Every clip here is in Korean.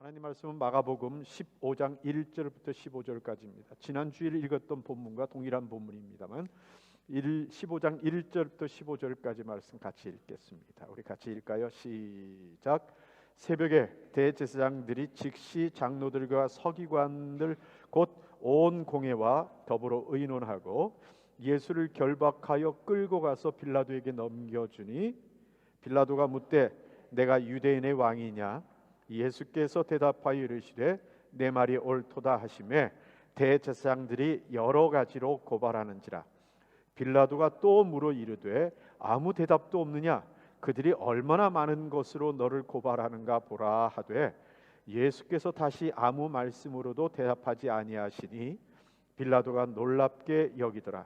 하나님 말씀은 마가복음 15장 1절부터 15절까지입니다. 지난 주일 읽었던 본문과 동일한 본문입니다만 15장 1절부터 15절까지 말씀 같이 읽겠습니다. 우리 같이 읽까요? 시작. 새벽에 대제사장들이 즉시 장로들과 서기관들 곧 온 공회와 더불어 의논하고 예수를 결박하여 끌고 가서 빌라도에게 넘겨주니 빌라도가 묻되 내가 유대인의 왕이냐? 예수께서 대답하여 이르시되 내 말이 옳도다 하시매 대제사장들이 여러 가지로 고발하는지라. 빌라도가 또 물어 이르되 아무 대답도 없느냐? 그들이 얼마나 많은 것으로 너를 고발하는가 보라 하되 예수께서 다시 아무 말씀으로도 대답하지 아니하시니 빌라도가 놀랍게 여기더라.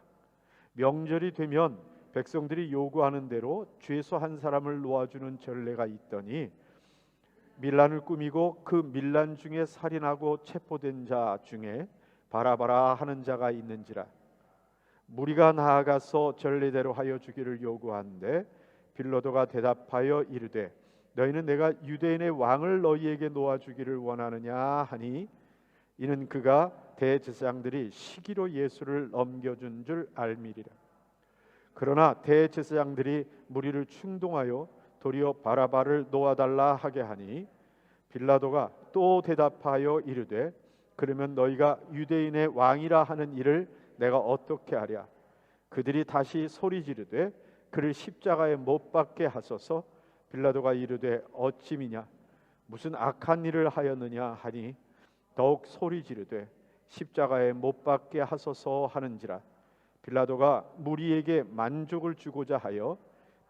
명절이 되면 백성들이 요구하는 대로 죄수 한 사람을 놓아주는 전례가 있더니 밀란을 꾸미고 그 밀란 중에 살인하고 체포된 자 중에 바라바라 하는 자가 있는지라. 무리가 나아가서 전례대로 하여 주기를 요구하는데 빌라도가 대답하여 이르되 너희는 내가 유대인의 왕을 너희에게 놓아주기를 원하느냐 하니 이는 그가 대제사장들이 시기로 예수를 넘겨준 줄 알미리라. 그러나 대제사장들이 무리를 충동하여 도리어 바라바를 놓아달라 하게 하니 빌라도가 또 대답하여 이르되 그러면 너희가 유대인의 왕이라 하는 이를 내가 어떻게 하랴? 그들이 다시 소리 지르되 그를 십자가에 못 박게 하소서. 빌라도가 이르되 어찌미냐? 무슨 악한 일을 하였느냐 하니 더욱 소리 지르되 십자가에 못 박게 하소서 하는지라. 빌라도가 무리에게 만족을 주고자 하여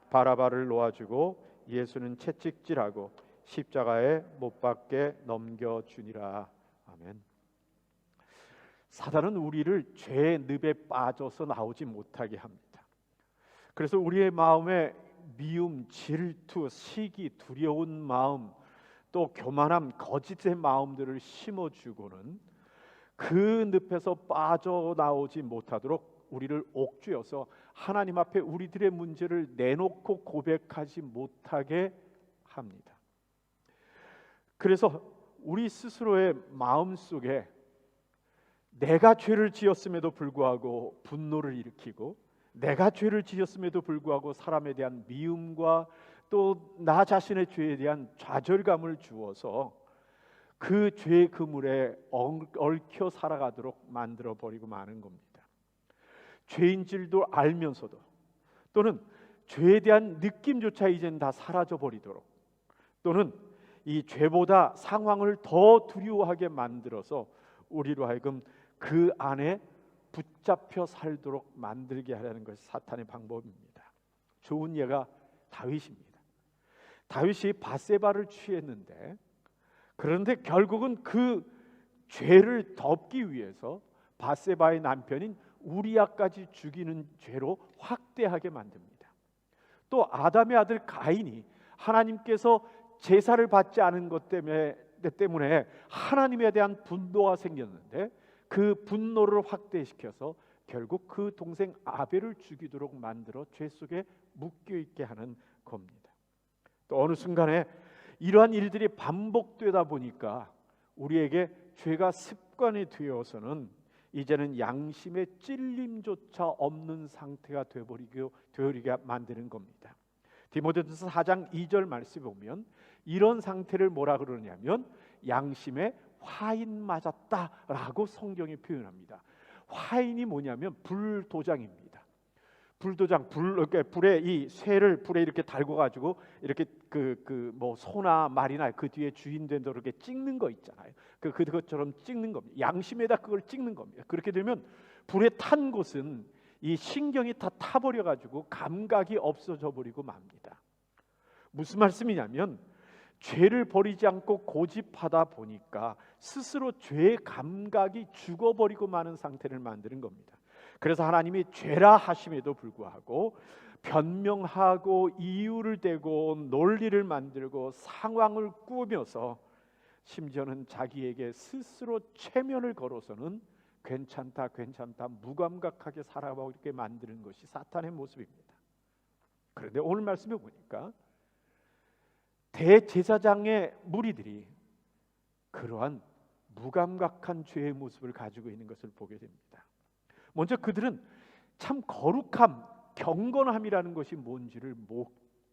바라바를 놓아주고 예수는 채찍질하고 십자가에 못 박게 넘겨주니라. 아멘. 사단은 우리를 죄의 늪에 빠져서 나오지 못하게 합니다. 그래서 우리의 마음에 미움, 질투, 시기, 두려운 마음, 또 교만함, 거짓의 마음들을 심어주고는 그 늪에서 빠져나오지 못하도록 우리를 옥죄어서 하나님 앞에 우리들의 문제를 내놓고 고백하지 못하게 합니다. 그래서 우리 스스로의 마음속에 내가 죄를 지었음에도 불구하고 분노를 일으키고 내가 죄를 지었음에도 불구하고 사람에 대한 미움과 또 나 자신의 죄에 대한 좌절감을 주어서 그 죄의 그물에 얽혀 살아가도록 만들어버리고 마는 겁니다. 죄인줄도 알면서도 또는 죄에 대한 느낌조차 이젠 다 사라져버리도록 또는 이 죄보다 상황을 더 두려워하게 만들어서 우리로 하여금 그 안에 붙잡혀 살도록 만들게 하려는 것이 사탄의 방법입니다. 좋은 예가 다윗입니다. 다윗이 밧세바를 취했는데 그런데 결국은 그 죄를 덮기 위해서 밧세바의 남편인 우리아까지 죽이는 죄로 확대하게 만듭니다. 또 아담의 아들 가인이 하나님께서 제사를 받지 않은 것 때문에 하나님에 대한 분노가 생겼는데 그 분노를 확대시켜서 결국 그 동생 아벨을 죽이도록 만들어 죄 속에 묶여 있게 하는 겁니다. 또 어느 순간에 이러한 일들이 반복되다 보니까 우리에게 죄가 습관이 되어서는 이제는 양심의 찔림조차 없는 상태가 되어버리게 만드는 겁니다. 디모데전서 4장 2절 말씀에 보면 이런 상태를 뭐라 그러냐면 양심에 화인 맞았다라고 성경이 표현합니다. 화인이 뭐냐면 불도장입니다. 불도장, 불에 이 쇠를 불에 이렇게 달고 가지고 이렇게 뭐 소나 말이나 그 뒤에 주인된 대로 이렇게 찍는 거 있잖아요. 그것처럼 찍는 겁니다. 양심에다 그걸 찍는 겁니다. 그렇게 되면 불에 탄 곳은 이 신경이 다 타버려 가지고 감각이 없어져 버리고 맙니다. 무슨 말씀이냐면 죄를 버리지 않고 고집하다 보니까 스스로 죄의 감각이 죽어버리고 마는 상태를 만드는 겁니다. 그래서 하나님이 죄라 하심에도 불구하고 변명하고 이유를 대고 논리를 만들고 상황을 꾸며서 심지어는 자기에게 스스로 최면을 걸어서는 괜찮다 무감각하게 살아가게 만드는 것이 사탄의 모습입니다. 그런데 오늘 말씀에 보니까 대제사장의 무리들이 그러한 무감각한 죄의 모습을 가지고 있는 것을 보게 됩니다. 먼저 그들은 참 거룩함, 경건함이라는 것이 뭔지를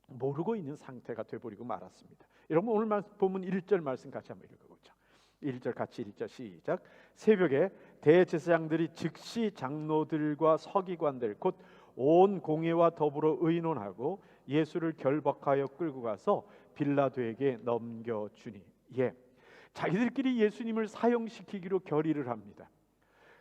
모르고 있는 상태가 되어버리고 말았습니다. 여러분 오늘 본문 1절 말씀 같이 한번 읽어보죠. 1절 같이 읽자. 시작. 새벽에 대제사장들이 즉시 장로들과 서기관들 곧 온 공회와 더불어 의논하고 예수를 결박하여 끌고 가서 빌라도에게 넘겨주니, 자기들끼리 예수님을 사형시키기로 결의를 합니다.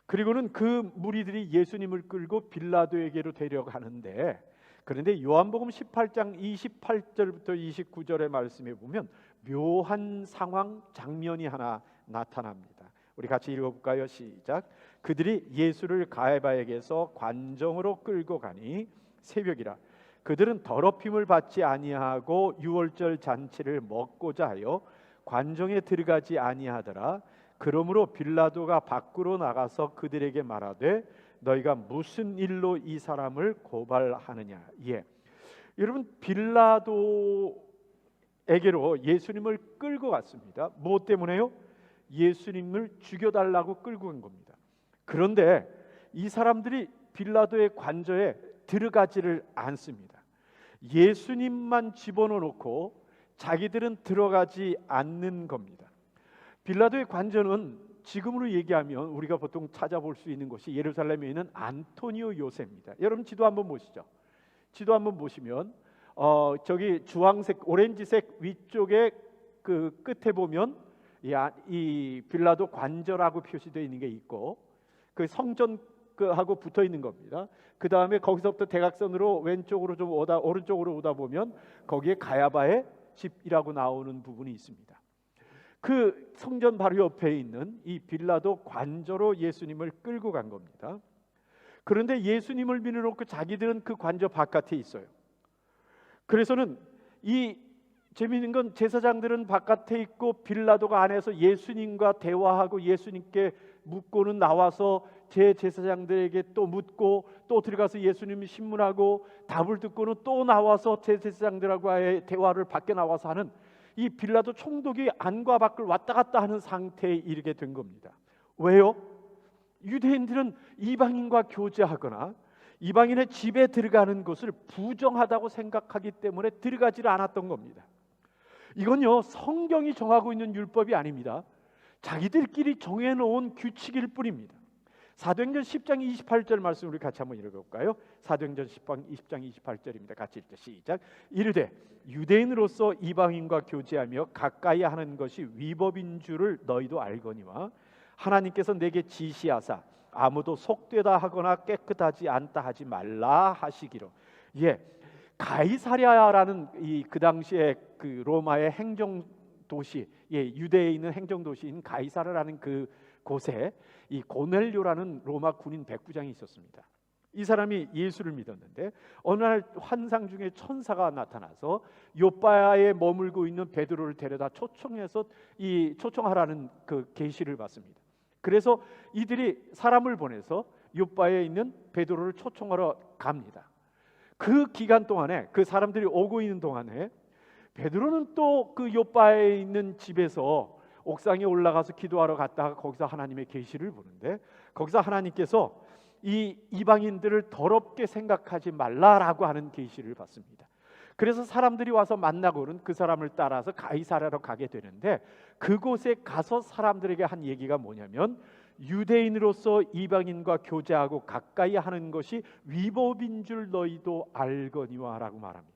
그리고는 그 무리들이 예수님을 끌고 빌라도에게로 데려가는데, 그런데 요한복음 18장 28절부터 29절의 말씀에 보면 묘한 상황 장면이 하나 나타납니다. 우리 같이 읽어볼까요? 시작. 그들이 예수를 가야바에게서 관정으로 끌고 가니 새벽이라. 그들은 더럽힘을 받지 아니하고 유월절 잔치를 먹고자 하여 관정에 들어가지 아니하더라. 그러므로 빌라도가 밖으로 나가서 그들에게 말하되 너희가 무슨 일로 이 사람을 고발하느냐. 여러분 빌라도에게로 예수님을 끌고 갔습니다. 무엇 때문에요? 예수님을 죽여달라고 끌고 간 겁니다. 그런데 이 사람들이 빌라도의 관저에 들어가지를 않습니다. 예수님만 집어넣어 놓고 자기들은 들어가지 않는 겁니다. 빌라도의 관저는 지금으로 얘기하면 우리가 보통 찾아볼 수 있는 곳이 예루살렘에 있는 안토니오 요새입니다. 여러분 지도 한번 보시죠. 지도 한번 보시면 저기 주황색, 오렌지색 위쪽에 그 끝에 보면 이 빌라도 관저라고 표시되어 있는 게 있고, 그 성전하고 붙어 있는 겁니다. 그 다음에 거기서부터 대각선으로 왼쪽으로 좀 오른쪽으로 오다 보면 거기에 가야바의 집이라고 나오는 부분이 있습니다. 그 성전 바로 옆에 있는 이 빌라도 관저로 예수님을 끌고 간 겁니다. 그런데 예수님을 밀어놓고 자기들은 그 관저 바깥에 있어요. 그래서는 이 재미있는 건 제사장들은 바깥에 있고 빌라도가 안에서 예수님과 대화하고 예수님께 묻고는 나와서 제 제사장들에게 또 묻고 또 들어가서 예수님이 신문하고 답을 듣고는 또 나와서 제 제사장들하고의 대화를 밖에 나와서 하는 이 빌라도 총독이 안과 밖을 왔다 갔다 하는 상태에 이르게 된 겁니다. 왜요? 유대인들은 이방인과 교제하거나 이방인의 집에 들어가는 것을 부정하다고 생각하기 때문에 들어가지를 않았던 겁니다. 이건요 성경이 정하고 있는 율법이 아닙니다. 자기들끼리 정해놓은 규칙일 뿐입니다. 사도행전 10장 28절 말씀 우리 같이 한번 읽어볼까요? 사도행전 10장 28절입니다. 같이 읽자. 시작. 이르되 유대인으로서 이방인과 교제하며 가까이 하는 것이 위법인 줄을 너희도 알거니와 하나님께서 내게 지시하사 아무도 속되다 하거나 깨끗하지 않다 하지 말라 하시기로. 가이사랴라는 그 당시에 그 로마의 행정 도시, 유대에 있는 행정 도시인 가이사랴라는 그 곳에 이 고넬료라는 로마 군인 백부장이 있었습니다. 이 사람이 예수를 믿었는데 어느 날 환상 중에 천사가 나타나서 요바에 머물고 있는 베드로를 데려다 초청해서 초청하라는 그 계시를 받습니다. 그래서 이들이 사람을 보내서 요바에 있는 베드로를 초청하러 갑니다. 그 기간 동안에 그 사람들이 오고 있는 동안에 베드로는 또 그 요바에 있는 집에서 옥상에 올라가서 기도하러 갔다가 거기서 하나님의 계시를 보는데 거기서 하나님께서 이 이방인들을 더럽게 생각하지 말라라고 하는 계시를 받습니다. 그래서 사람들이 와서 만나고는 그 사람을 따라서 가이사랴로 가게 되는데 그곳에 가서 사람들에게 한 얘기가 뭐냐면 유대인으로서 이방인과 교제하고 가까이 하는 것이 위법인 줄 너희도 알거니와 라고 말합니다.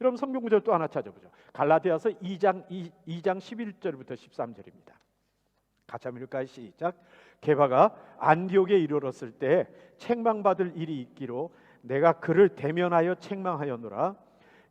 여러분 성경 구절 또 하나 찾아보죠. 갈라디아서 2장 11절부터 13절입니다. 같이 한번 읽을까요? 시작. 게바가 안디옥에 이르렀을 때 책망받을 일이 있기로 내가 그를 대면하여 책망하였노라.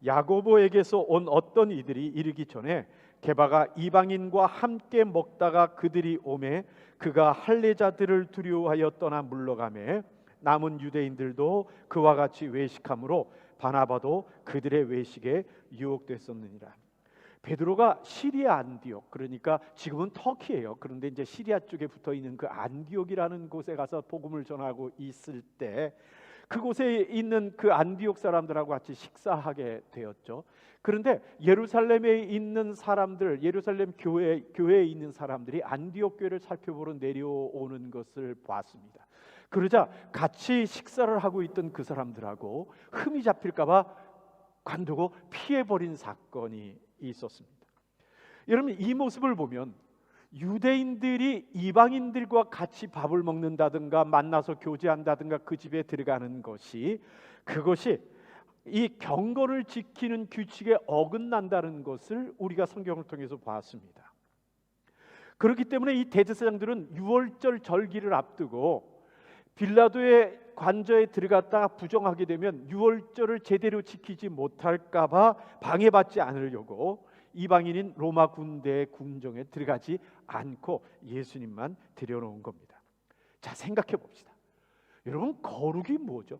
야고보에게서 온 어떤 이들이 이르기 전에 게바가 이방인과 함께 먹다가 그들이 오매 그가 할례자들을 두려워하여 떠나 물러가매 남은 유대인들도 그와 같이 외식함으로 바나바도 그들의 외식에 유혹됐었느니라. 베드로가 시리아 안디옥, 그러니까 지금은 터키예요. 그런데 이제 시리아 쪽에 붙어 있는 그 안디옥이라는 곳에 가서 복음을 전하고 있을 때 그곳에 있는 그 안디옥 사람들하고 같이 식사하게 되었죠. 그런데 예루살렘에 있는 사람들, 예루살렘 교회에 있는 사람들이 안디옥 교회를 살펴보러 내려오는 것을 봤습니다. 그러자 같이 식사를 하고 있던 그 사람들하고 흠이 잡힐까봐 관두고 피해버린 사건이 있었습니다. 여러분, 이 모습을 보면 유대인들이 이방인들과 같이 밥을 먹는다든가 만나서 교제한다든가 그 집에 들어가는 것이, 그것이 이 경건을 지키는 규칙에 어긋난다는 것을 우리가 성경을 통해서 봤습니다. 그렇기 때문에 이 대제사장들은 유월절 절기를 앞두고 빌라도의 관저에 들어갔다가 부정하게 되면 유월절을 제대로 지키지 못할까 봐 방해받지 않으려고 이방인인 로마 군대의 궁정에 들어가지 않고 예수님만 들여놓은 겁니다. 자, 생각해 봅시다. 여러분, 거룩이 뭐죠?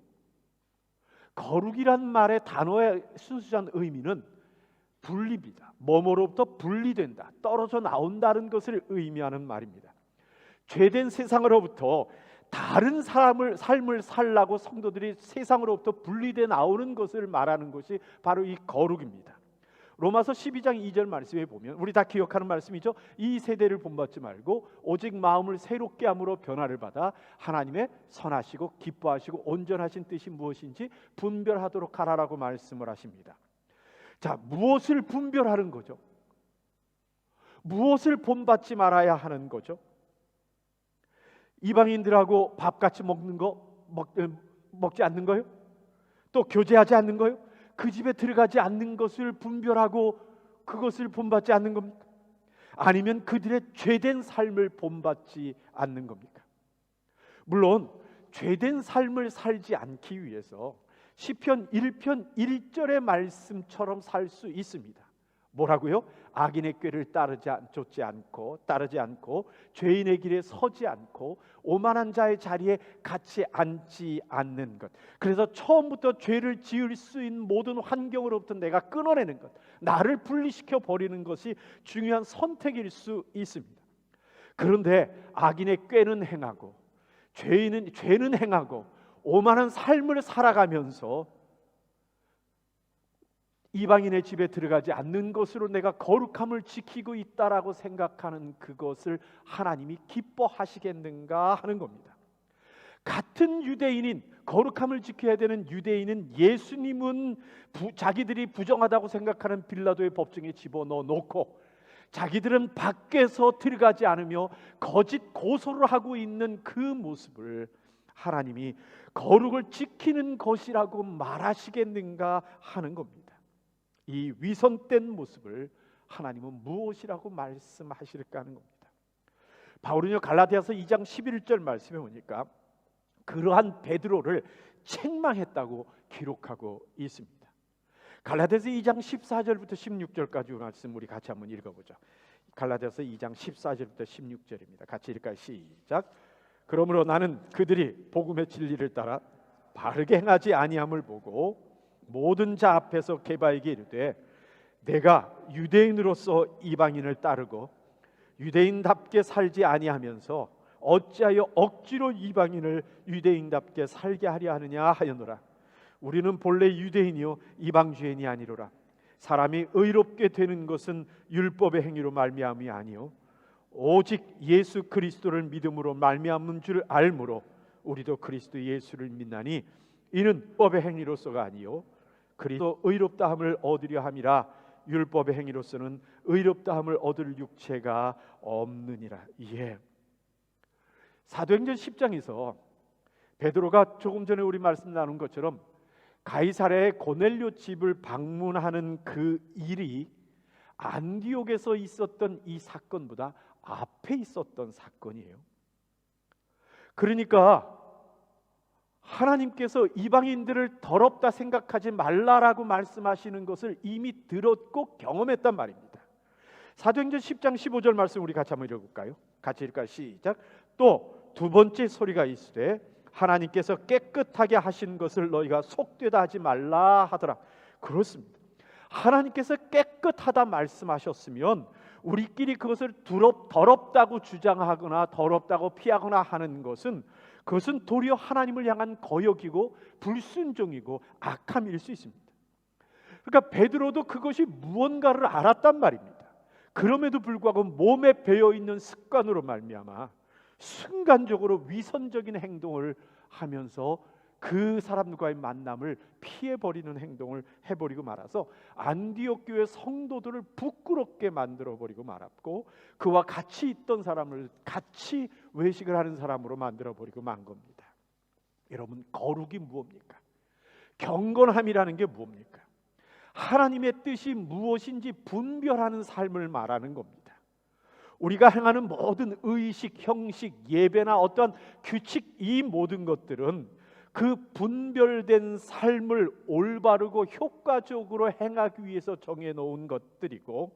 거룩이란 말의 단어의 순수한 의미는 분리입니다. 뭐뭐로부터 분리된다, 떨어져 나온다는 것을 의미하는 말입니다. 죄된 세상으로부터 다른 삶을 살라고 성도들이 세상으로부터 분리돼 나오는 것을 말하는 것이 바로 이 거룩입니다. 로마서 12장 2절 말씀에 보면, 우리 다 기억하는 말씀이죠. 이 세대를 본받지 말고 오직 마음을 새롭게 함으로 변화를 받아 하나님의 선하시고 기뻐하시고 온전하신 뜻이 무엇인지 분별하도록 하라라고 말씀을 하십니다. 자, 무엇을 분별하는 거죠? 무엇을 본받지 말아야 하는 거죠? 이방인들하고 밥 같이 먹는 거 먹지 않는 거요? 또 교제하지 않는 거요? 그 집에 들어가지 않는 것을 분별하고 그것을 본받지 않는 겁니까? 아니면 그들의 죄된 삶을 본받지 않는 겁니까? 물론 죄된 삶을 살지 않기 위해서 시편 1편 1절의 말씀처럼 살 수 있습니다. 뭐라고요? 악인의 꾀를 따르지 않고 죄인의 길에 서지 않고 오만한 자의 자리에 같이 앉지 않는 것. 그래서 처음부터 죄를 지을 수 있는 모든 환경으로부터 내가 끊어내는 것, 나를 분리시켜 버리는 것이 중요한 선택일 수 있습니다. 그런데 악인의 꾀는 행하고 죄는 행하고 오만한 삶을 살아가면서 이방인의 집에 들어가지 않는 것으로 내가 거룩함을 지키고 있다라고 생각하는 그것을 하나님이 기뻐하시겠는가 하는 겁니다. 같은 유대인인, 거룩함을 지켜야 되는 유대인은 예수님은 자기들이 부정하다고 생각하는 빌라도의 법정에 집어넣어 놓고 자기들은 밖에서 들어가지 않으며 거짓 고소를 하고 있는 그 모습을 하나님이 거룩을 지키는 것이라고 말하시겠는가 하는 겁니다. 이 위선된 모습을 하나님은 무엇이라고 말씀하실까 하는 겁니다. 바울은요, 갈라디아서 2장 11절 말씀에 보니까 그러한 베드로를 책망했다고 기록하고 있습니다. 갈라디아서 2장 14절부터 16절까지 말씀 우리 같이 한번 읽어보죠. 갈라디아서 2장 14절부터 16절입니다. 같이 읽을까요? 시작. 그러므로 나는 그들이 복음의 진리를 따라 바르게 행하지 아니함을 보고 모든 자 앞에서 게바에게 이르되 내가 유대인으로서 이방인을 따르고 유대인답게 살지 아니하면서 어찌하여 억지로 이방인을 유대인답게 살게 하려 하느냐 하였노라. 우리는 본래 유대인이요 이방주인이 아니로라. 사람이 의롭게 되는 것은 율법의 행위로 말미암이 아니요 오직 예수 그리스도를 믿음으로 말미암은 줄 알므로 우리도 그리스도 예수를 믿나니 이는 법의 행위로서가 아니요 그리스도 의롭다함을 얻으려 함이라. 율법의 행위로서는 의롭다함을 얻을 육체가 없느니라. 예. 사도행전 10장에서 베드로가 조금 전에 우리 말씀 나눈 것처럼 가이사랴의 고넬료 집을 방문하는 그 일이 안디옥에서 있었던 이 사건보다 앞에 있었던 사건이에요. 그러니까 하나님께서 이방인들을 더럽다 생각하지 말라라고 말씀하시는 것을 이미 들었고 경험했단 말입니다. 사도행전 10장 15절 말씀 우리 같이 한번 읽어볼까요? 같이 읽을까요? 시작. 또 두 번째 소리가 있으되 하나님께서 깨끗하게 하신 것을 너희가 속되다 하지 말라 하더라. 그렇습니다. 하나님께서 깨끗하다 말씀하셨으면 우리끼리 그것을 더럽다고 주장하거나 더럽다고 피하거나 하는 것은 그것은 도리어 하나님을 향한 거역이고 불순종이고 악함일 수 있습니다. 그러니까 베드로도 그것이 무언가를 알았단 말입니다. 그럼에도 불구하고 몸에 배어있는 습관으로 말미암아 순간적으로 위선적인 행동을 하면서 그 사람과의 만남을 피해버리는 행동을 해버리고 말아서 안디옥 교회 성도들을 부끄럽게 만들어버리고 말았고, 그와 같이 있던 사람을 같이 외식을 하는 사람으로 만들어버리고 만 겁니다. 여러분, 거룩이 무엇입니까? 경건함이라는 게 무엇입니까? 하나님의 뜻이 무엇인지 분별하는 삶을 말하는 겁니다. 우리가 행하는 모든 의식, 형식, 예배나 어떠한 규칙, 이 모든 것들은 그 분별된 삶을 올바르고 효과적으로 행하기 위해서 정해놓은 것들이고,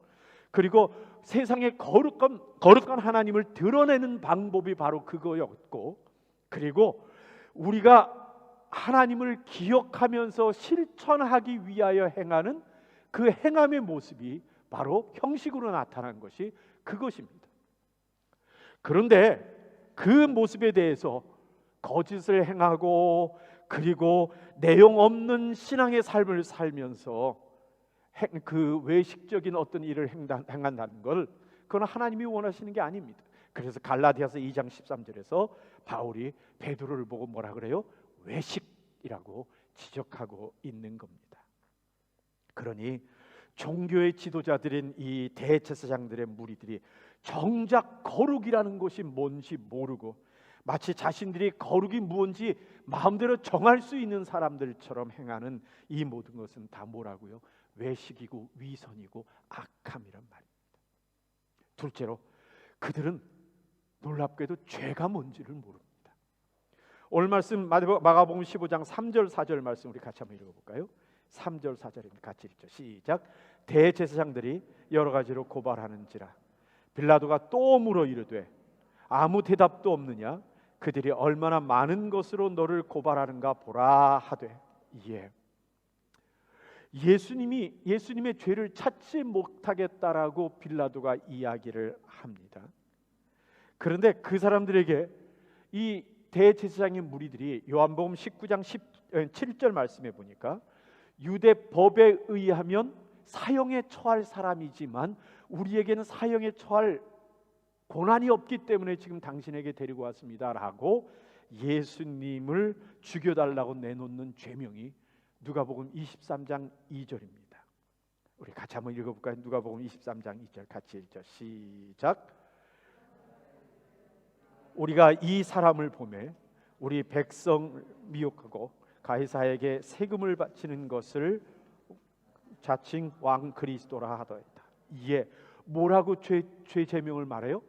그리고 세상의 거룩한 하나님을 드러내는 방법이 바로 그거였고, 그리고 우리가 하나님을 기억하면서 실천하기 위하여 행하는 그 행함의 모습이 바로 형식으로 나타난 것이 그것입니다. 그런데 그 모습에 대해서 거짓을 행하고 그리고 내용 없는 신앙의 삶을 살면서 그 외식적인 어떤 일을 행한다는 걸, 그건 하나님이 원하시는 게 아닙니다. 그래서 갈라디아서 2장 13절에서 바울이 베드로를 보고 뭐라 그래요? 외식이라고 지적하고 있는 겁니다. 그러니 종교의 지도자들인 이 대제사장들의 무리들이 정작 거룩이라는 것이 뭔지 모르고 마치 자신들이 거룩이 무엇인지 마음대로 정할 수 있는 사람들처럼 행하는 이 모든 것은 다 뭐라고요? 외식이고 위선이고 악함이란 말입니다. 둘째로 그들은 놀랍게도 죄가 뭔지를 모릅니다. 오늘 말씀 마가복음 15장 3절 4절 말씀 우리 같이 한번 읽어볼까요? 3절 4절입니다. 같이 읽죠. 시작. 대제사장들이 여러 가지로 고발하는지라 빌라도가 또 물어 이르되 아무 대답도 없느냐? 그들이 얼마나 많은 것으로 너를 고발하는가 보라 하되. 예수님의 죄를 찾지 못하겠다라고 빌라도가 이야기를 합니다. 그런데 그 사람들에게 이 대제사장의 무리들이 요한복음 19장 7절 말씀에 보니까 유대 법에 의하면 사형에 처할 사람이지만 우리에게는 사형에 처할 고난이 없기 때문에 지금 당신에게 데리고 왔습니다라고 예수님을 죽여달라고 내놓는 죄명이 누가복음 23장 2절입니다. 우리 같이 한번 읽어볼까요? 누가복음 23장 2절 같이 읽죠. 시작. 우리가 이 사람을 보매 우리 백성 미혹하고 가이사에게 세금을 바치는 것을 자칭 왕 그리스도라 하더이다. 이에 뭐라고 죄 제명을 말해요?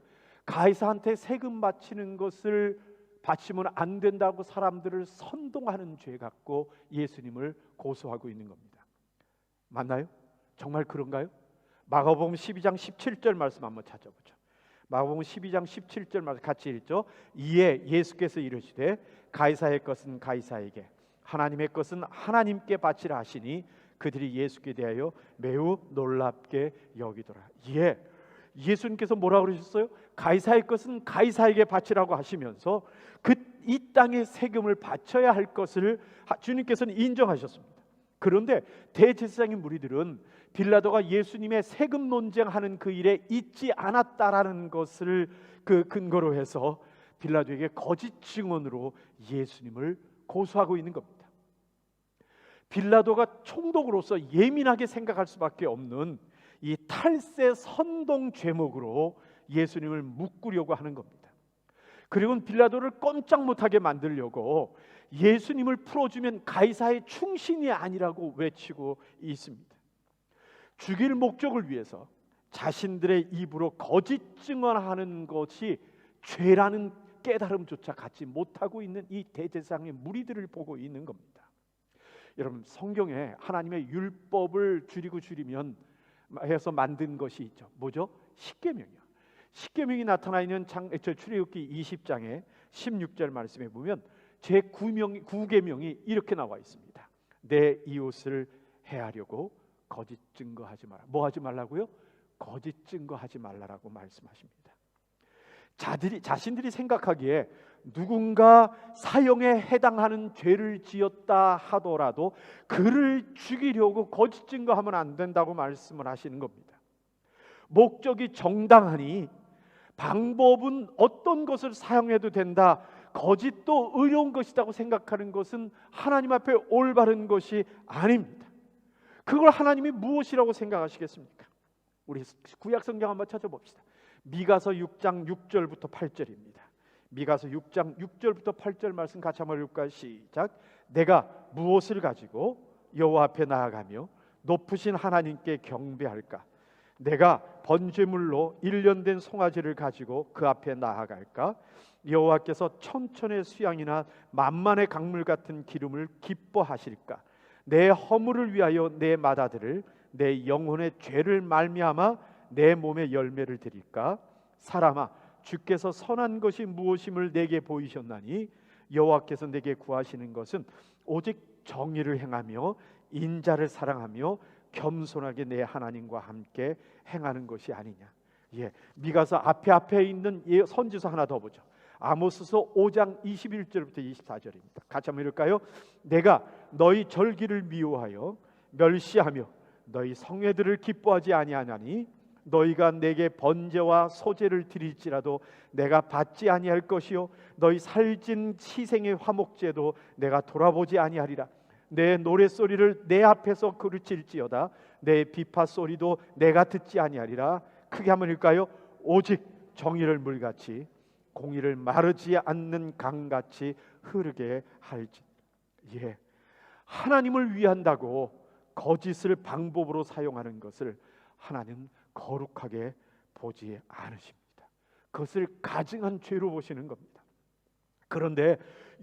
가이사한테 세금 바치는 것을 바치면 안 된다고 사람들을 선동하는 죄 갖고 예수님을 고소하고 있는 겁니다. 맞나요? 정말 그런가요? 마가복음 12장 17절 말씀 한번 찾아보죠. 마가복음 12장 17절 말씀 같이 읽죠. 이에 예수께서 이르시되 가이사의 것은 가이사에게 하나님의 것은 하나님께 바치라 하시니 그들이 예수께 대하여 매우 놀랍게 여기더라. 예수님께서 뭐라고 그러셨어요? 가이사의 것은 가이사에게 바치라고 하시면서 이 땅의 세금을 바쳐야 할 것을 주님께서는 인정하셨습니다. 그런데 대제사장의 무리들은 빌라도가 예수님의 세금 논쟁하는 그 일에 있지 않았다라는 것을 그 근거로 해서 빌라도에게 거짓 증언으로 예수님을 고소하고 있는 겁니다. 빌라도가 총독으로서 예민하게 생각할 수밖에 없는 이 탈세 선동 죄목으로 예수님을 묶으려고 하는 겁니다. 그리고 빌라도를 꼼짝 못하게 만들려고 예수님을 풀어주면 가이사의 충신이 아니라고 외치고 있습니다. 죽일 목적을 위해서 자신들의 입으로 거짓 증언하는 것이 죄라는 깨달음조차 갖지 못하고 있는 이 대제사장의 무리들을 보고 있는 겁니다. 여러분, 성경에 하나님의 율법을 줄이면 해서 만든 것이 있죠. 뭐죠? 십계명이요. 십계명이 나타나 있는 출애굽기 20장의 16절 말씀에 보면 제 9계명이 이렇게 나와 있습니다. 내 이웃을 해하려고 거짓 증거하지 마라. 뭐 하지 말라고요? 거짓 증거하지 말라라고 말씀하십니다. 자신들이 생각하기에 누군가 사형에 해당하는 죄를 지었다 하더라도 그를 죽이려고 거짓 증거하면 안 된다고 말씀을 하시는 겁니다. 목적이 정당하니 방법은 어떤 것을 사용해도 된다, 거짓도 의로운 것이라고 생각하는 것은 하나님 앞에 올바른 것이 아닙니다. 그걸 하나님이 무엇이라고 생각하시겠습니까? 우리 구약 성경 한번 찾아봅시다. 미가서 6장 6절부터 8절입니다. 미가서 6장 6절부터 8절 말씀 같이 한번 읽을까요? 시작. 내가 무엇을 가지고 여호와 앞에 나아가며 높으신 하나님께 경배할까? 내가 번제물로 1년 된 송아지를 가지고 그 앞에 나아갈까? 여호와께서 천천의 수양이나 만만의 강물 같은 기름을 기뻐하실까? 내 허물을 위하여 내 맏아들을, 내 영혼의 죄를 말미암아 내 몸에 열매를 드릴까? 사람아, 주께서 선한 것이 무엇임을 내게 보이셨나니 여호와께서 내게 구하시는 것은 오직 정의를 행하며 인자를 사랑하며 겸손하게 내 하나님과 함께 행하는 것이 아니냐. 미가서 앞에 있는 선지서 하나 더 보죠. 아모스서 5장 21절부터 24절입니다. 같이 한번 읽을까요? 내가 너희 절기를 미워하여 멸시하며 너희 성회들을 기뻐하지 아니하나니 너희가 내게 번제와 소제를 드릴지라도 내가 받지 아니할 것이요 너희 살진 희생의 화목제도 내가 돌아보지 아니하리라. 내 노랫소리를 내 앞에서 그르칠지어다 내 비파 소리도 내가 듣지 아니하리라. 크게 한번 읽을까요? 오직 정의를 물같이 공의를 마르지 않는 강같이 흐르게 할지. 하나님을 위한다고 거짓을 방법으로 사용하는 것을 하나님은 거룩하게 보지 않으십니다. 그것을 가증한 죄로 보시는 겁니다. 그런데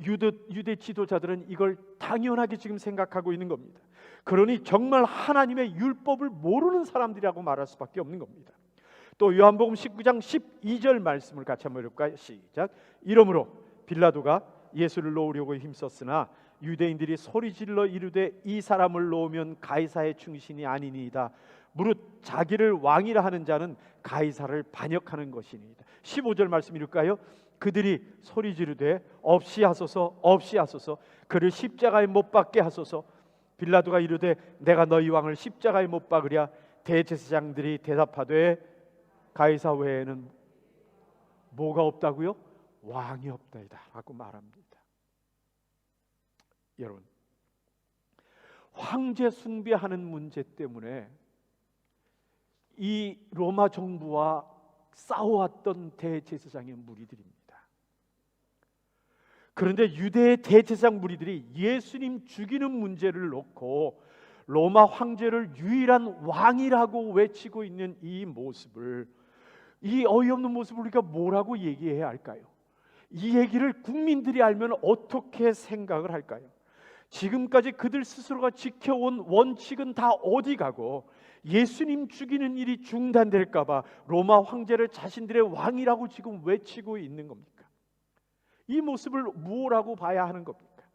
유대 지도자들은 이걸 당연하게 지금 생각하고 있는 겁니다. 그러니 정말 하나님의 율법을 모르는 사람들이라고 말할 수밖에 없는 겁니다. 또 요한복음 19장 12절 말씀을 같이 한번 읽을까요? 시작. 이러므로 빌라도가 예수를 놓으려고 힘썼으나 유대인들이 소리질러 이르되 이 사람을 놓으면 가이사의 충신이 아니니이다. 무릇 자기를 왕이라 하는 자는 가이사를 반역하는 것이니이다. 15절 말씀 읽을까요? 그들이 소리 지르되 없이 하소서 없이 하소서 그를 십자가에 못 박게 하소서. 빌라도가 이르되 내가 너희 왕을 십자가에 못 박으랴. 대제사장들이 대답하되 가이사 외에는 뭐가 없다고요? 왕이 없다이다 라고 말합니다. 여러분, 황제 숭배하는 문제 때문에 이 로마 정부와 싸워왔던 대제사장의 무리들입니다. 그런데 유대의 대제사장 무리들이 예수님 죽이는 문제를 놓고 로마 황제를 유일한 왕이라고 외치고 있는 이 모습을, 이 어이없는 모습을 우리가 뭐라고 얘기해야 할까요? 이 얘기를 국민들이 알면 어떻게 생각을 할까요? 지금까지 그들 스스로가 지켜온 원칙은 다 어디 가고 예수님 죽이는 일이 중단될까 봐 로마 황제를 자신들의 왕이라고 지금 외치고 있는 겁니까? 이 모습을 뭐라고 봐야 하는 겁니까?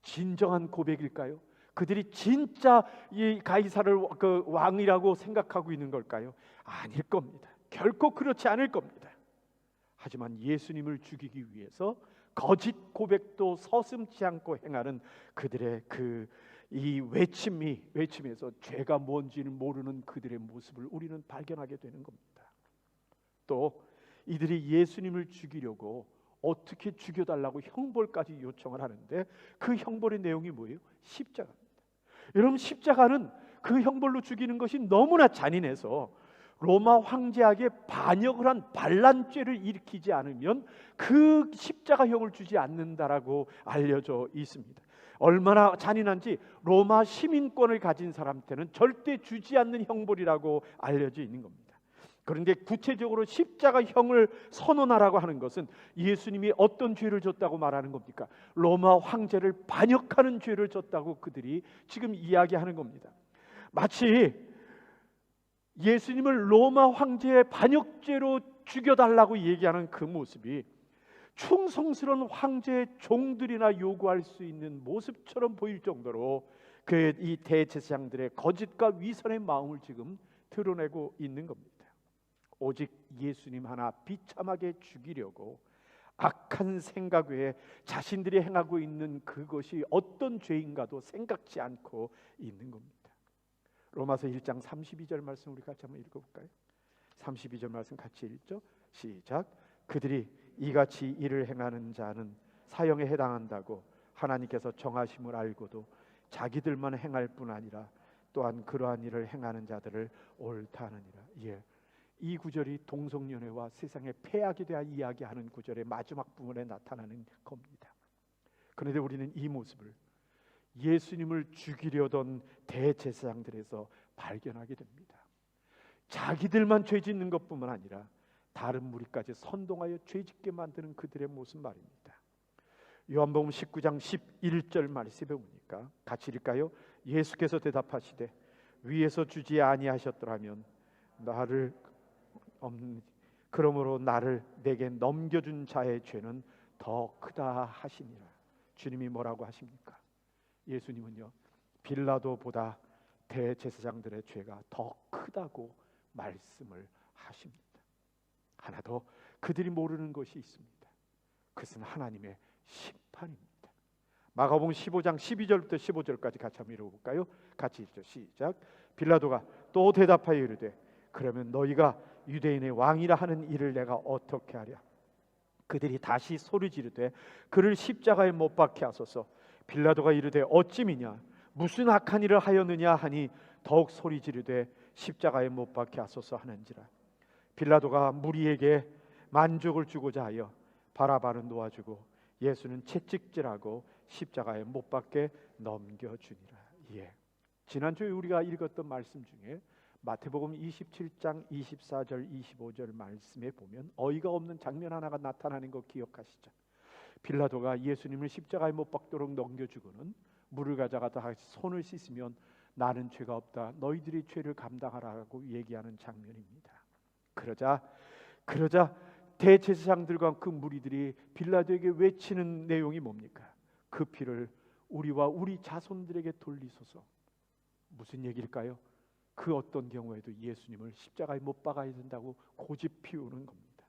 진정한 고백일까요? 그들이 진짜 이 가이사를 그 왕이라고 생각하고 있는 걸까요? 아닐 겁니다. 결코 그렇지 않을 겁니다. 하지만 예수님을 죽이기 위해서 거짓 고백도 서슴지 않고 행하는 그들의 이 외침에서 죄가 뭔지를 모르는 그들의 모습을 우리는 발견하게 되는 겁니다. 또 이들이 예수님을 죽이려고 어떻게 죽여달라고 형벌까지 요청을 하는데 그 형벌의 내용이 뭐예요? 십자가입니다. 여러분, 십자가는 그 형벌로 죽이는 것이 너무나 잔인해서 로마 황제에게 반역을 한 반란죄를 일으키지 않으면 그 십자가형을 주지 않는다라고 알려져 있습니다. 얼마나 잔인한지 로마 시민권을 가진 사람한테는 절대 주지 않는 형벌이라고 알려져 있는 겁니다. 그런데 구체적으로 십자가형을 선언하라고 하는 것은 예수님이 어떤 죄를 졌다고 말하는 겁니까? 로마 황제를 반역하는 죄를 졌다고 그들이 지금 이야기하는 겁니다. 마치 예수님을 로마 황제의 반역죄로 죽여달라고 얘기하는 그 모습이 충성스러운 황제의 종들이나 요구할 수 있는 모습처럼 보일 정도로 이 대제사장들의 거짓과 위선의 마음을 지금 드러내고 있는 겁니다. 오직 예수님 하나 비참하게 죽이려고 악한 생각 외에 자신들이 행하고 있는 그것이 어떤 죄인가도 생각지 않고 있는 겁니다. 로마서 1장 32절 말씀 우리 같이 한번 읽어볼까요? 32절 말씀 같이 읽죠. 시작. 그들이 이같이 일을 행하는 자는 사형에 해당한다고 하나님께서 정하심을 알고도 자기들만 행할 뿐 아니라 또한 그러한 일을 행하는 자들을 옳다 하느니라. 예, 이 구절이 동성연애와 세상의 폐악에 대한 이야기하는 구절의 마지막 부분에 나타나는 겁니다. 그런데 우리는 이 모습을 예수님을 죽이려던 대제사장들에서 발견하게 됩니다. 자기들만 죄 짓는 것뿐만 아니라 다른 무리까지 선동하여 죄 짓게 만드는 그들의 모습 말입니다. 요한복음 19장 11절 말씀에 보니까 같이 읽을까요? 예수께서 대답하시되 위에서 주지 아니하셨더라면 나를 그러므로 나를 내게 넘겨준 자의 죄는 더 크다 하시니라. 주님이 뭐라고 하십니까? 예수님은요, 빌라도보다 대제사장들의 죄가 더 크다고 말씀을 하십니다. 하나 더 그들이 모르는 것이 있습니다. 그것은 하나님의 심판입니다. 마가복음 15장 12절부터 15절까지 같이 한번 읽어볼까요? 같이 읽죠. 시작. 빌라도가 또 대답하여 이르되 그러면 너희가 유대인의 왕이라 하는 이를 내가 어떻게 하랴? 그들이 다시 소리 지르되 그를 십자가에 못 박게 하소서. 빌라도가 이르되 어찌미냐 무슨 악한 일을 하였느냐 하니 더욱 소리 지르되 십자가에 못 박게 하소서 하는지라. 빌라도가 무리에게 만족을 주고자 하여 바라바는 놓아주고 예수는 채찍질하고 십자가에 못 박게 넘겨주니라. 예. 지난주에 우리가 읽었던 말씀 중에 마태복음 27장 24절 25절 말씀에 보면 어이가 없는 장면 하나가 나타나는 거 기억하시죠? 빌라도가 예수님을 십자가에 못 박도록 넘겨주고는 물을 가져가다 손을 씻으면 나는 죄가 없다, 너희들이 죄를 감당하라고 얘기하는 장면입니다. 그러자 대제사장들과 그 무리들이 빌라도에게 외치는 내용이 뭡니까? 그 피를 우리와 우리 자손들에게 돌리소서. 무슨 얘기일까요? 그 어떤 경우에도 예수님을 십자가에 못 박아야 된다고 고집 피우는 겁니다.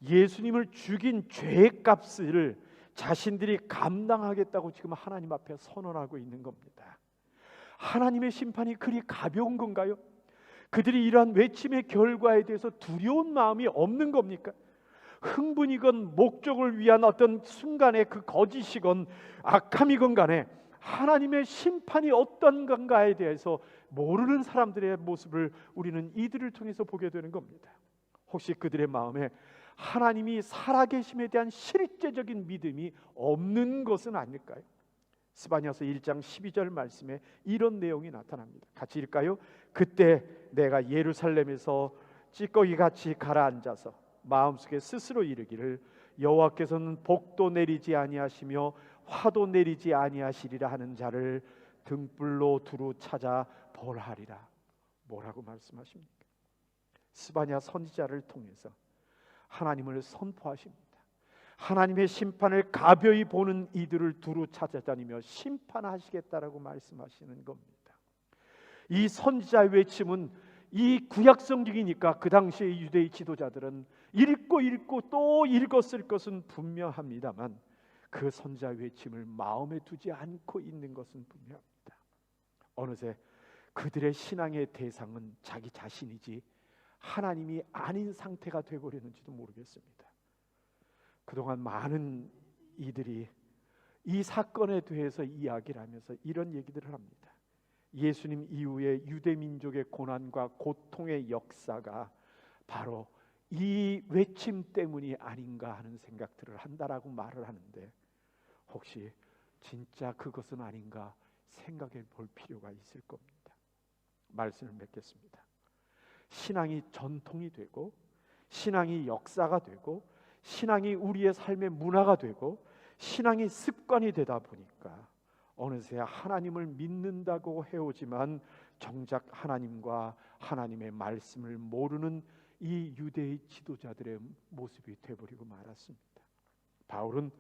예수님을 죽인 죄의 값을 자신들이 감당하겠다고 지금 하나님 앞에 선언하고 있는 겁니다. 하나님의 심판이 그리 가벼운 건가요? 그들이 이러한 외침의 결과에 대해서 두려운 마음이 없는 겁니까? 흥분이건 목적을 위한 어떤 순간의 그 거짓이건 악함이건 간에 하나님의 심판이 어떤 건가에 대해서 모르는 사람들의 모습을 우리는 이들을 통해서 보게 되는 겁니다. 혹시 그들의 마음에 하나님이 살아계심에 대한 실제적인 믿음이 없는 것은 아닐까요? 스바냐서 1장 12절 말씀에 이런 내용이 나타납니다. 같이 읽을까요? 그때 내가 예루살렘에서 찌꺼기같이 가라앉아서 마음속에 스스로 이르기를 여호와께서는 복도 내리지 아니하시며 화도 내리지 아니하시리라 하는 자를 등불로 두루 찾아 벌하리라. 뭐라고 말씀하십니까? 스바냐 선지자를 통해서 하나님을 선포하십니다. 하나님의 심판을 가벼이 보는 이들을 두루 찾아다니며 심판하시겠다라고 말씀하시는 겁니다. 이 선지자의 외침은 이 구약성경이니까 그 당시의 유대의 지도자들은 읽고 또 읽었을 것은 분명합니다만 그 선지자의 외침을 마음에 두지 않고 있는 것은 분명합니다. 어느새 그들의 신앙의 대상은 자기 자신이지 하나님이 아닌 상태가 되어버렸는지도 모르겠습니다. 그동안 많은 이들이 이 사건에 대해서 이야기를 하면서 이런 얘기들을 합니다. 예수님 이후에 유대민족의 고난과 고통의 역사가 바로 이 외침 때문이 아닌가 하는 생각들을 한다라고 말을 하는데 혹시 진짜 그것은 아닌가 생각해 볼 필요가 있을 겁니다. 말씀을 맺겠습니다. 신앙이 전통이 되고 신앙이 역사가 되고 신앙이 우리의 삶의 문화가 되고 신앙이 습관이 되다 보니까 어느새 하나님을 믿는다고 해오지만 정작 하나님과 하나님의 말씀을 모르는 이 유대의 지도자들의 모습이 되어버리고 말았습니다. 바울은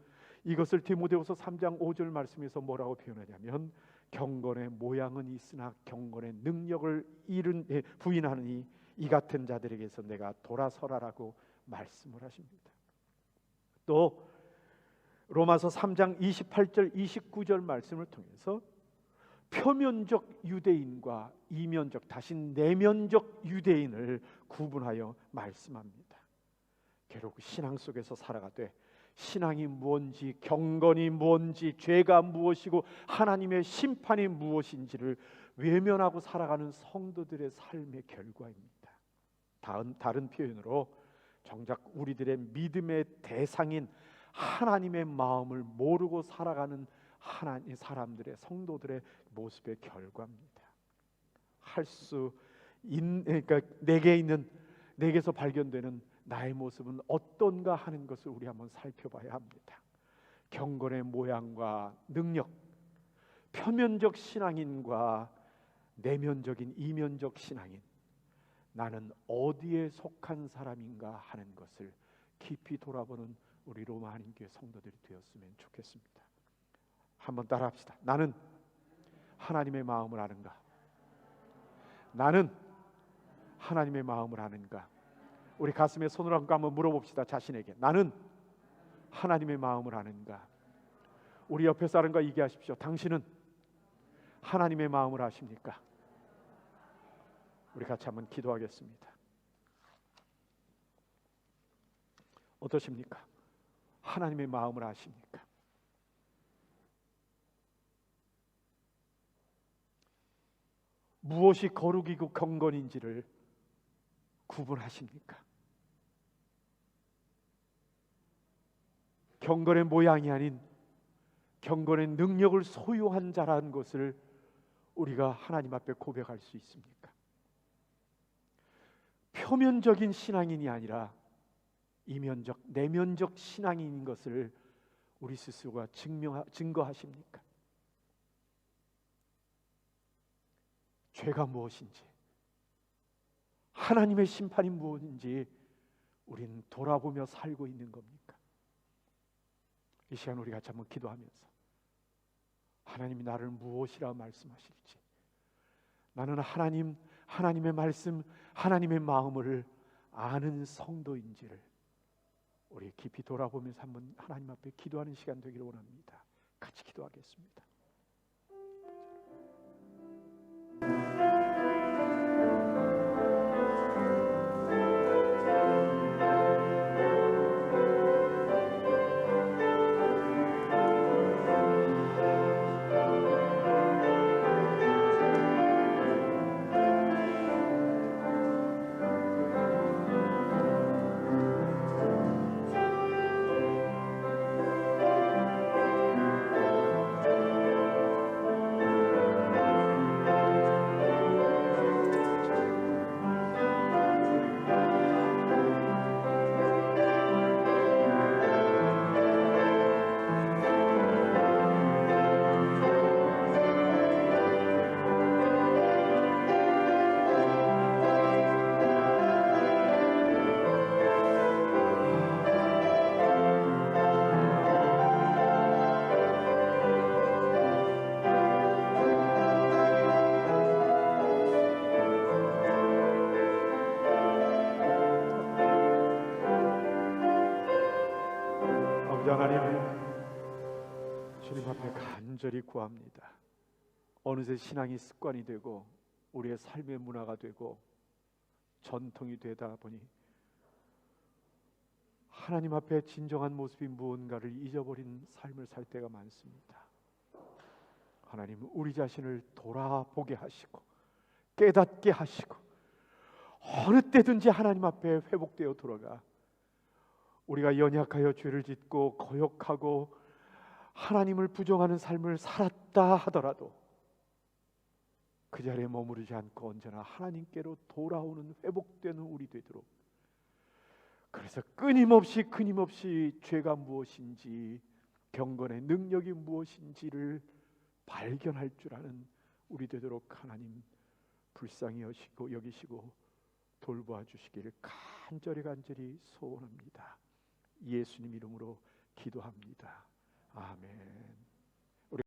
이것을 디모데후서 3장 5절 말씀에서 뭐라고 표현하냐면 경건의 모양은 있으나 경건의 능력을 부인하느니 이 같은 자들에게서 내가 돌아서라라고 말씀을 하십니다. 또 로마서 3장 28절 29절 말씀을 통해서 표면적 유대인과 이면적, 다시 내면적 유대인을 구분하여 말씀합니다. 결국 신앙 속에서 살아가되 신앙이 무엇인지, 경건이 무엇인지, 죄가 무엇이고 하나님의 심판이 무엇인지를 외면하고 살아가는 성도들의 삶의 결과입니다. 다른 표현으로 정작 우리들의 믿음의 대상인 하나님의 마음을 모르고 살아가는 하나님 사람들의, 성도들의 모습의 결과입니다. 그러니까 내게서 발견되는 나의 모습은 어떤가 하는 것을 우리 한번 살펴봐야 합니다. 경건의 모양과 능력, 표면적 신앙인과 내면적인 이면적 신앙인, 나는 어디에 속한 사람인가 하는 것을 깊이 돌아보는 우리 로마 한인교회 성도들이 되었으면 좋겠습니다. 한번 따라합시다. 나는 하나님의 마음을 아는가? 나는 하나님의 마음을 아는가? 우리 가슴에 손을 얹고 한번 물어봅시다. 자신에게. 나는 하나님의 마음을 아는가? 우리 옆에 사람과 얘기하십시오. 당신은 하나님의 마음을 아십니까? 우리 같이 한번 기도하겠습니다. 어떠십니까? 하나님의 마음을 아십니까? 무엇이 거룩이고 경건인지를 구분하십니까? 경건의 모양이 아닌 경건의 능력을 소유한 자라는 것을 우리가 하나님 앞에 고백할 수 있습니까? 표면적인 신앙인이 아니라 이면적, 내면적 신앙인인 것을 우리 스스로가 증거하십니까? 죄가 무엇인지, 하나님의 심판이 무엇인지 우리는 돌아보며 살고 있는 겁니까? 이 시간 우리 같이 한번 기도하면서 하나님이 나를 무엇이라 말씀하실지, 나는 하나님의 말씀, 하나님의 마음을 아는 성도인지를 우리 깊이 돌아보면서 한번 하나님 앞에 기도하는 시간 되기를 원합니다. 같이 기도하겠습니다. 하나님, 주님 앞에 간절히 구합니다. 어느새 신앙이 습관이 되고 우리의 삶의 문화가 되고 전통이 되다 보니 하나님 앞에 진정한 모습이 무언가를 잊어버린 삶을 살 때가 많습니다. 하나님, 우리 자신을 돌아보게 하시고 깨닫게 하시고 어느 때든지 하나님 앞에 회복되어 돌아가 우리가 연약하여 죄를 짓고 거역하고 하나님을 부정하는 삶을 살았다 하더라도 그 자리에 머무르지 않고 언제나 하나님께로 돌아오는 회복되는 우리 되도록, 그래서 끊임없이 죄가 무엇인지 경건의 능력이 무엇인지를 발견할 줄 아는 우리 되도록 하나님 불쌍히 여기시고 돌보아 주시기를 간절히 소원합니다. 예수님 이름으로 기도합니다. 아멘.